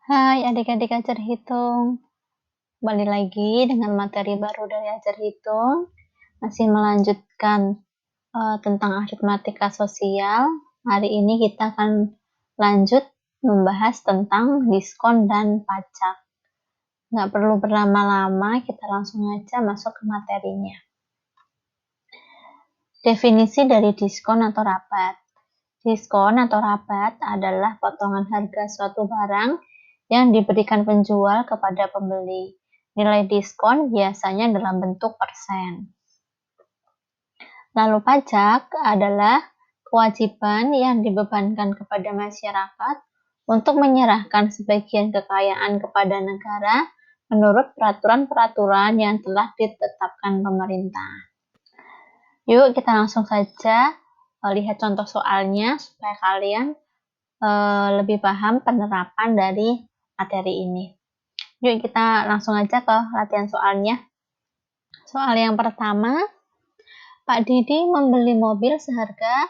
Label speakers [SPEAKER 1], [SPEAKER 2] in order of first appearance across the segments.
[SPEAKER 1] Hai adik-adik Ajar Hitung, kembali lagi dengan materi baru dari Ajar Hitung. Masih melanjutkan tentang aritmatika sosial. Hari ini kita akan lanjut membahas tentang diskon dan pajak. Nggak perlu berlama-lama, kita langsung aja masuk ke materinya. Definisi dari diskon atau rabat. Diskon atau rabat adalah potongan harga suatu barang yang diberikan penjual kepada pembeli. Nilai diskon biasanya dalam bentuk persen. Lalu pajak adalah kewajiban yang dibebankan kepada masyarakat untuk menyerahkan sebagian kekayaan kepada negara menurut peraturan-peraturan yang telah ditetapkan pemerintah. Yuk kita langsung saja lihat contoh soalnya supaya kalian lebih paham penerapan dari materi ini. Yuk kita langsung aja ke latihan soalnya. Soal yang pertama, Pak Didi membeli mobil seharga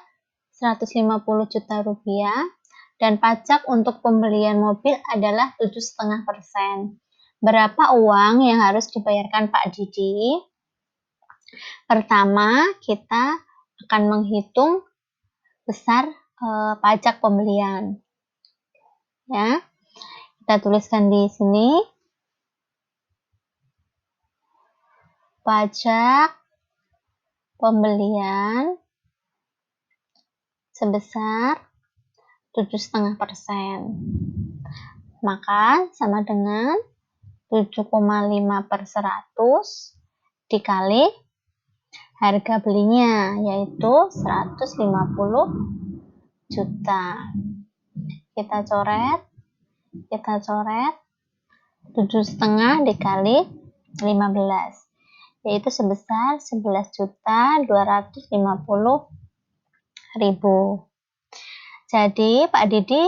[SPEAKER 1] 150 juta rupiah dan pajak untuk pembelian mobil adalah 7,5%. Berapa uang yang harus dibayarkan Pak Didi? Pertama, kita akan menghitung besar pajak pembelian. Ya, kita tuliskan di sini. Pajak pembelian sebesar 7,5%. Maka sama dengan 7,5/100 dikali harga belinya, yaitu 150 juta. Kita coret 7,5 dikali 15, yaitu sebesar 11.250.000. Jadi Pak Didi,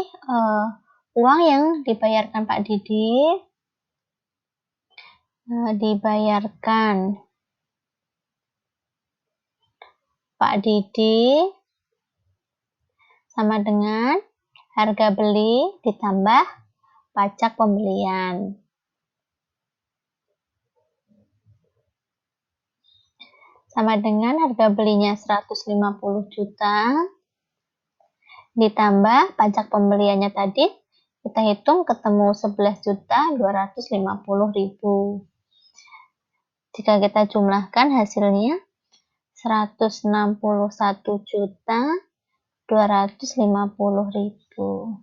[SPEAKER 1] uang yang dibayarkan Pak Didi sama dengan harga beli ditambah pajak pembelian. Sama dengan harga belinya 150 juta ditambah pajak pembeliannya tadi, kita hitung ketemu 11.250.000. Jika kita jumlahkan hasilnya 161.250.000.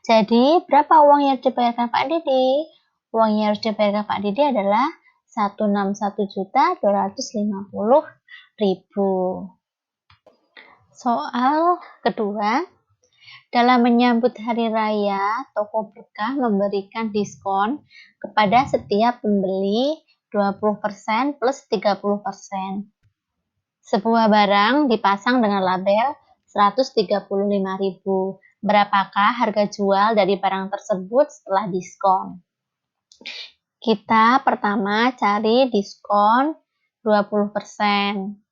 [SPEAKER 1] Jadi berapa uang yang dibayarkan Pak Didi? Uang yang harus dibayarkan Pak Didi adalah 161.250.000. Soal kedua, dalam menyambut hari raya, toko berkah memberikan diskon kepada setiap pembeli 20% plus 30%. Sebuah barang dipasang dengan label 135.000. Berapakah harga jual dari barang tersebut setelah diskon? Kita pertama cari diskon 20%.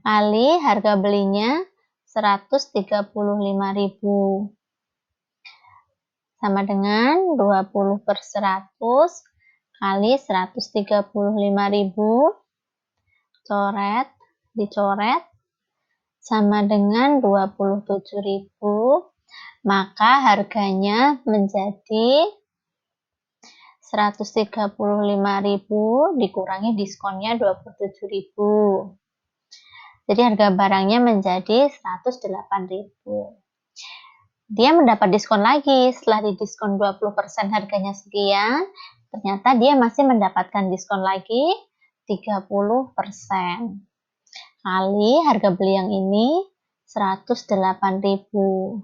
[SPEAKER 1] Kali harga belinya 135.000. Sama dengan 20/100 kali 135.000. Dicoret sama dengan 27.000, maka harganya menjadi 135.000 dikurangi diskonnya 27.000. Jadi harga barangnya menjadi 108.000. Dia mendapat diskon lagi setelah didiskon 20% harganya sekian, ternyata dia masih mendapatkan diskon lagi 30%. Kali harga beli yang ini 108.000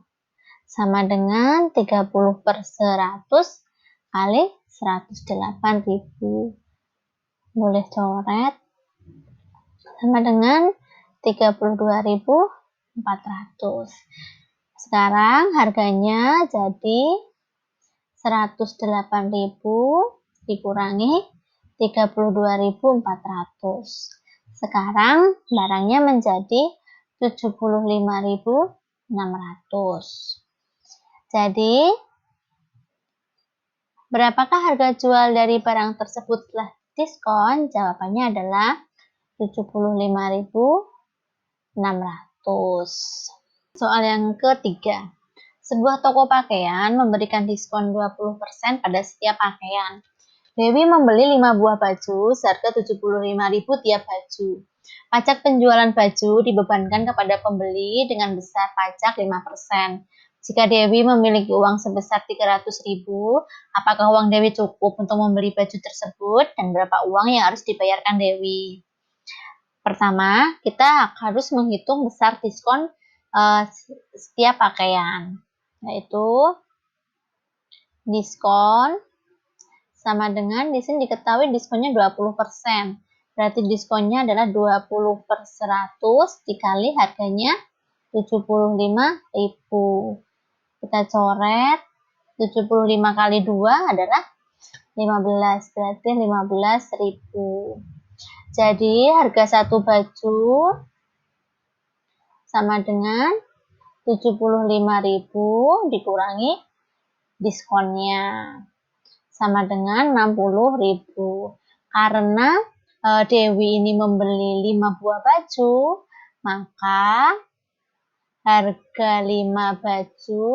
[SPEAKER 1] sama dengan 30/100 kali 108.000. Boleh coret sama dengan 32.400. Sekarang harganya jadi 108.000 dikurangi 32.400. Sekarang barangnya menjadi 75.600. Jadi Berapakah harga jual dari barang tersebut setelah diskon? Jawabannya adalah 75.600. Soal yang ketiga. Sebuah toko pakaian memberikan diskon 20% pada setiap pakaian. Dewi membeli 5 buah baju seharga 75.000 tiap baju. Pajak penjualan baju dibebankan kepada pembeli dengan besar pajak 5%. Jika Dewi memiliki uang sebesar 300.000, apakah uang Dewi cukup untuk membeli baju tersebut dan berapa uang yang harus dibayarkan Dewi? Pertama, kita harus menghitung besar diskon setiap pakaian, yaitu diskon sama dengan di sini diketahui diskonnya 20%. Berarti diskonnya adalah 20/100 dikali harganya 75.000. Kita coret 75 kali 2 adalah 15, berarti 15.000. Jadi harga satu baju sama dengan 75.000 dikurangi diskonnya sama dengan 60.000. Karena Dewi ini membeli 5 buah baju, maka harga 5 baju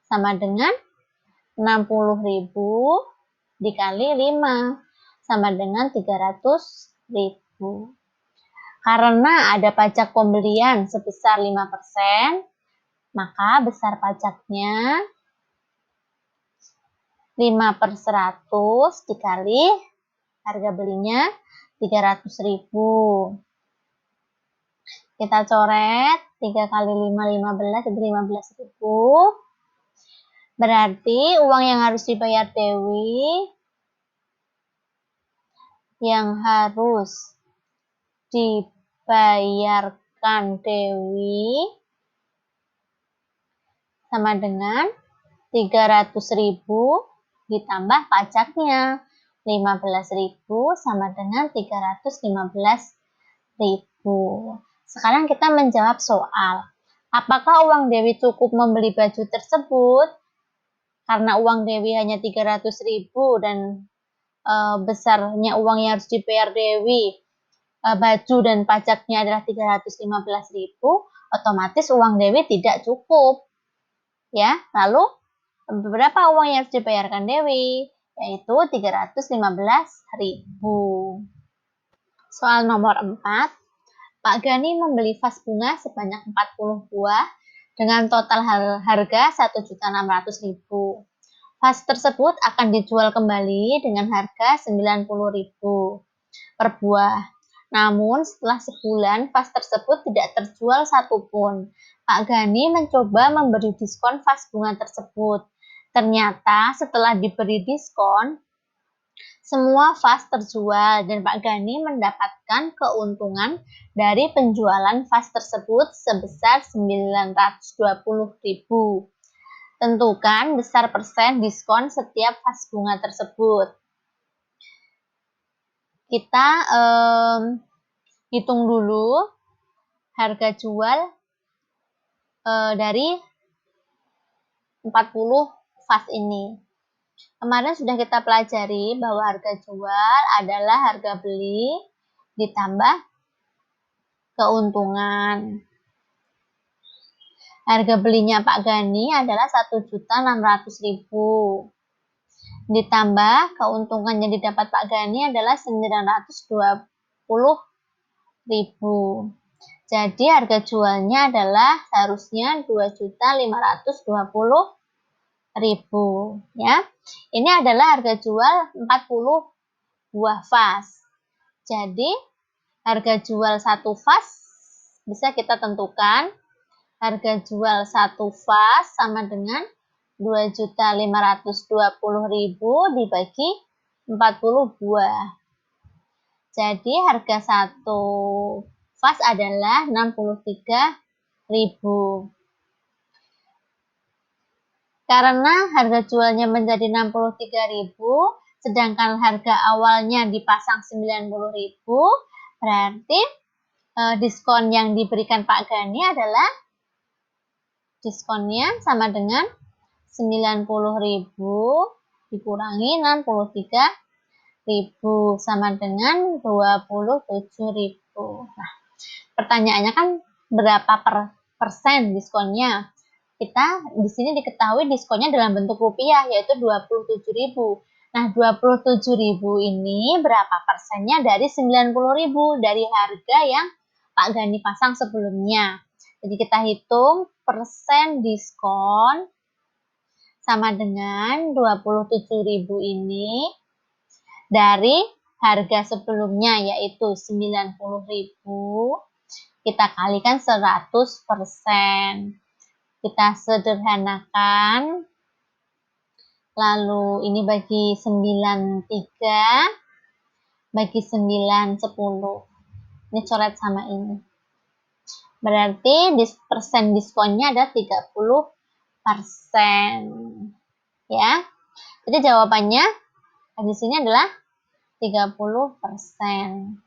[SPEAKER 1] sama dengan 60.000 dikali 5 sama dengan 300.000. Karena ada pajak pembelian sebesar 5%, maka besar pajaknya 5/100 dikali harga belinya 300.000. Kita coret 3 kali 5, 15, jadi 15.000. Berarti uang yang harus dibayar Dewi sama dengan 300.000 ditambah pajaknya 15.000 sama dengan 315.000. Sekarang kita menjawab soal. Apakah uang Dewi cukup membeli baju tersebut? Karena uang Dewi hanya 300.000 dan besarnya uang yang harus dibayar Dewi, baju dan pajaknya adalah 315.000, otomatis uang Dewi tidak cukup. Ya, lalu berapa uang yang harus dibayarkan Dewi? Yaitu 315.000. Soal nomor 4. Pak Gani membeli vas bunga sebanyak 40 buah dengan total harga 1.600.000. Vas tersebut akan dijual kembali dengan harga 90.000 per buah. Namun setelah sebulan vas tersebut tidak terjual satupun. Pak Gani mencoba memberi diskon vas bunga tersebut. Ternyata setelah diberi diskon, semua vas terjual dan Pak Gani mendapatkan keuntungan dari penjualan vas tersebut sebesar 920.000. Tentukan besar persen diskon setiap vas bunga tersebut. Kita hitung dulu harga jual dari 40 vas ini. Kemarin sudah kita pelajari bahwa harga jual adalah harga beli ditambah keuntungan. Harga belinya Pak Gani adalah 1.600.000. Ditambah keuntungan yang didapat Pak Gani adalah 920.000. Jadi harga jualnya adalah seharusnya 2.520.000 ya. Ini adalah harga jual 40 buah vas. Jadi harga jual satu vas bisa kita tentukan. Harga jual satu vas sama dengan 2.520.000 dibagi 40 buah. Jadi harga satu vas adalah 63.000. Karena harga jualnya menjadi 63.000, sedangkan harga awalnya dipasang 90.000, berarti diskon yang diberikan Pak Gani adalah diskonnya sama dengan 90.000 dikurangi 63.000 sama dengan 27.000. Nah, pertanyaannya kan berapa persen diskonnya? Kita di sini diketahui diskonnya dalam bentuk rupiah, yaitu 27.000. Nah, 27.000 ini berapa persennya dari 90.000 dari harga yang Pak Gani pasang sebelumnya. Jadi kita hitung persen diskon sama dengan 27.000 ini dari harga sebelumnya, yaitu 90.000, kita kalikan 100%. Kita sederhanakan, lalu ini bagi 93, bagi 9, 10. Ini coret sama ini. Berarti persen diskonnya ada 30%. Ya. Jadi jawabannya di sini adalah 30%.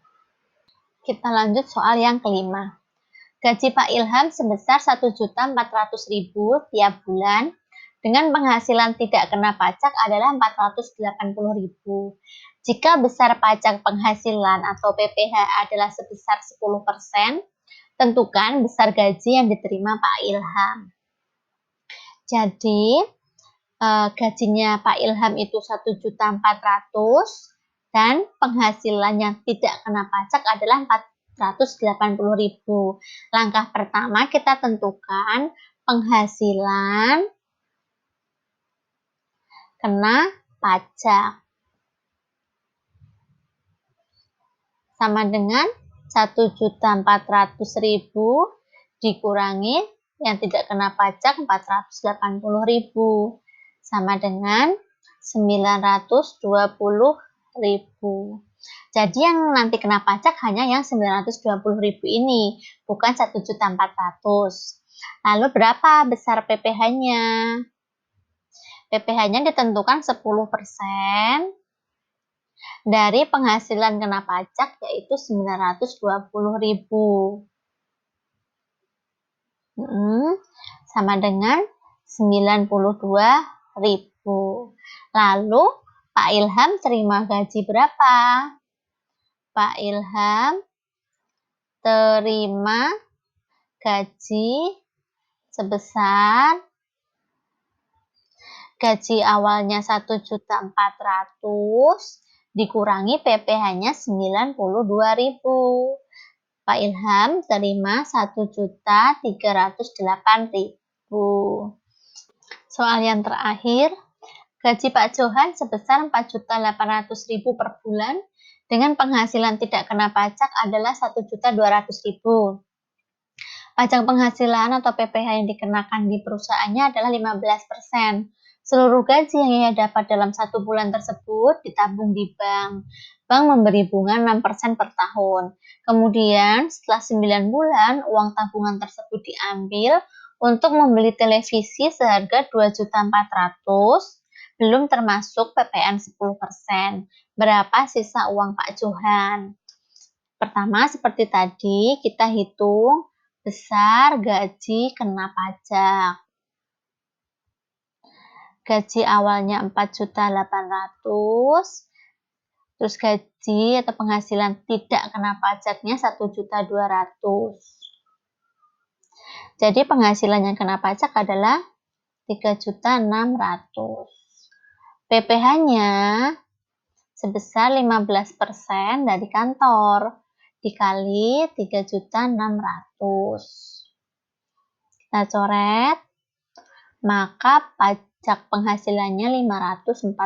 [SPEAKER 1] Kita lanjut soal yang kelima. Gaji Pak Ilham sebesar 1.400.000 tiap bulan dengan penghasilan tidak kena pajak adalah 480.000. Jika besar pajak penghasilan atau PPh adalah sebesar 10%, tentukan besar gaji yang diterima Pak Ilham. Jadi, gajinya Pak Ilham itu 1.400.000 dan penghasilannya tidak kena pajak adalah 480.000. Langkah pertama kita tentukan penghasilan kena pajak. Sama dengan 1.400.000 dikurangi yang tidak kena pajak 480.000. Sama dengan 920.000. Jadi yang nanti kena pajak hanya yang 920.000 ini, bukan 1.400.000. Lalu berapa besar PPh-nya? PPh-nya ditentukan 10% dari penghasilan kena pajak, yaitu 920.000. Sama dengan 92.000. Lalu Pak Ilham terima gaji berapa? Pak Ilham terima gaji sebesar, gaji awalnya 1.400.000 dikurangi PPh-nya 92.000. Pak Ilham terima 1.308.000. Soal yang terakhir, gaji Pak Johan sebesar 4.800.000 per bulan dengan penghasilan tidak kena pajak adalah 1.200.000. Pajak penghasilan atau PPh yang dikenakan di perusahaannya adalah 15%. Seluruh gaji yang ia dapat dalam 1 bulan tersebut ditabung di bank. Bank memberi bunga 6% per tahun. Kemudian setelah 9 bulan, uang tabungan tersebut diambil untuk membeli televisi seharga 2.400.000, belum termasuk PPN 10%. Berapa sisa uang Pak Johan? Pertama, seperti tadi, kita hitung besar gaji kena pajak. Gaji awalnya 4.800.000, terus gaji atau penghasilan tidak kena pajaknya 1.200.000. Jadi penghasilan yang kena pajak adalah 3.600.000. PPh-nya sebesar 15% dari kantor dikali 3.600.000. Kita coret, maka pajak penghasilannya 540.000.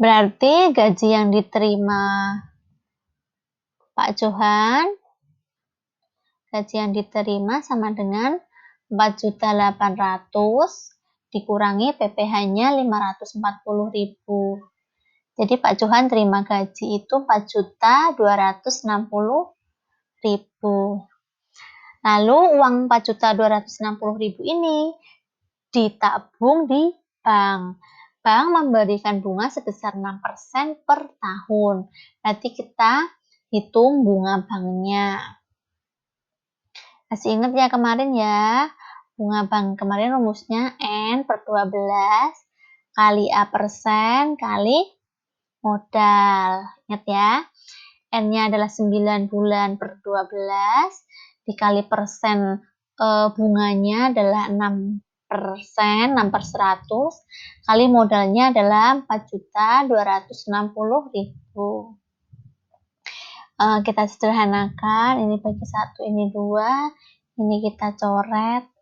[SPEAKER 1] Berarti gaji yang diterima Pak Johan, gaji yang diterima sama dengan 4.800.000 dikurangi PPh-nya 540.000. Jadi Pak Johan terima gaji itu 4.260.000. Lalu uang 4.260.000 ini ditabung di bank. Bank memberikan bunga sebesar 6% per tahun. Berarti kita hitung bunga banknya. Masih ingat ya kemarin ya, Bunga bank kemarin rumusnya N per 12 kali A persen kali modal. Ingat ya, N-nya adalah 9 bulan per 12 dikali persen bunganya adalah 6%, 6 per 100 kali modalnya adalah 4.260.000. Kita sederhanakan, ini bagi 1, ini 2, ini kita coret.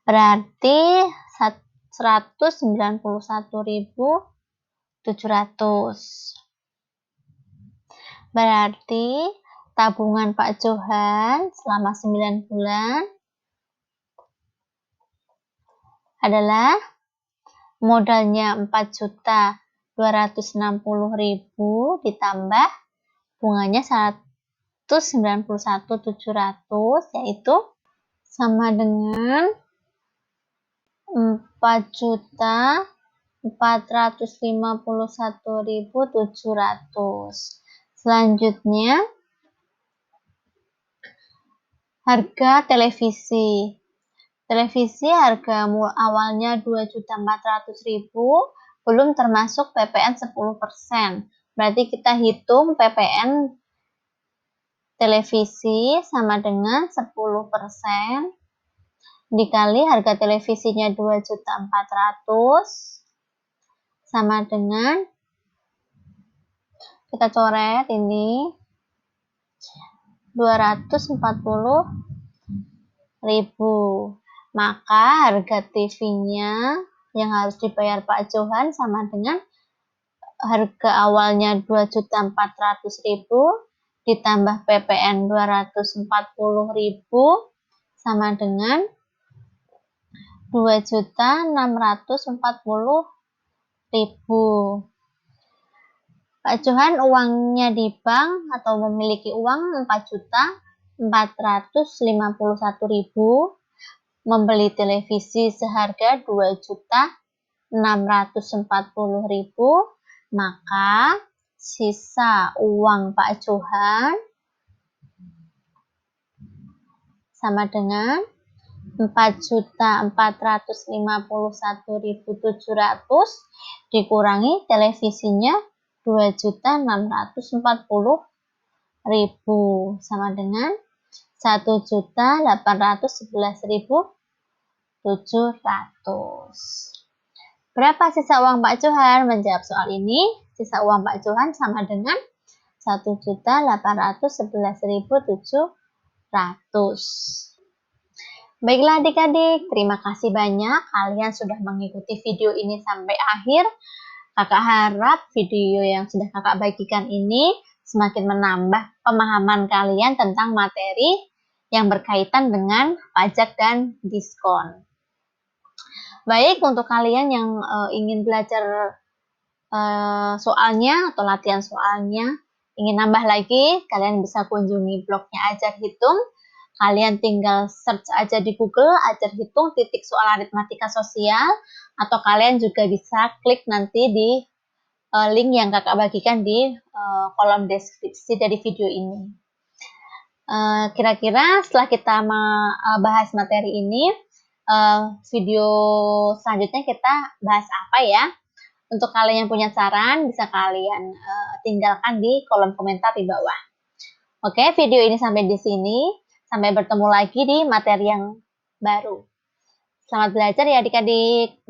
[SPEAKER 1] Berarti 191.700. Berarti tabungan Pak Johan selama 9 bulan adalah modalnya 4.260.000 ditambah bunganya 191.700, yaitu sama dengan 4.451.700. Selanjutnya, harga televisi. Televisi harga awalnya 2.400.000, belum termasuk PPN 10%. Berarti kita hitung PPN televisi sama dengan 10% dikali harga televisinya 2.400.000 sama dengan, kita coret ini, 240.000. Maka harga TV-nya yang harus dibayar Pak Johan sama dengan harga awalnya 2.400.000 ditambah PPN 240.000 sama dengan 2.640.000. Pak Johan uangnya di bank atau memiliki uang 4.451.000, membeli televisi seharga 2.640.000, maka sisa uang Pak Johan sama dengan 4.451.700 dikurangi televisinya 2.640.000 sama dengan 1.811.700. Berapa sisa uang Pak Johan? Menjawab soal ini, sisa uang Pak Johan sama dengan 1.811.700. Baiklah adik-adik, terima kasih banyak kalian sudah mengikuti video ini sampai akhir. Kakak harap video yang sudah kakak bagikan ini semakin menambah pemahaman kalian tentang materi yang berkaitan dengan pajak dan diskon. Baik, untuk kalian yang ingin belajar soalnya atau latihan soalnya, ingin nambah lagi, kalian bisa kunjungi blognya Ajar Hitung. Kalian tinggal search aja di Google, Ajar Hitung titik soal aritmatika sosial, atau kalian juga bisa klik nanti di link yang kakak bagikan di kolom deskripsi dari video ini. Kira-kira setelah kita bahas materi ini, video selanjutnya kita bahas apa ya? Untuk kalian yang punya saran, bisa kalian tinggalkan di kolom komentar di bawah. Oke, video ini sampai di sini. Sampai bertemu lagi di materi yang baru. Selamat belajar ya adik-adik.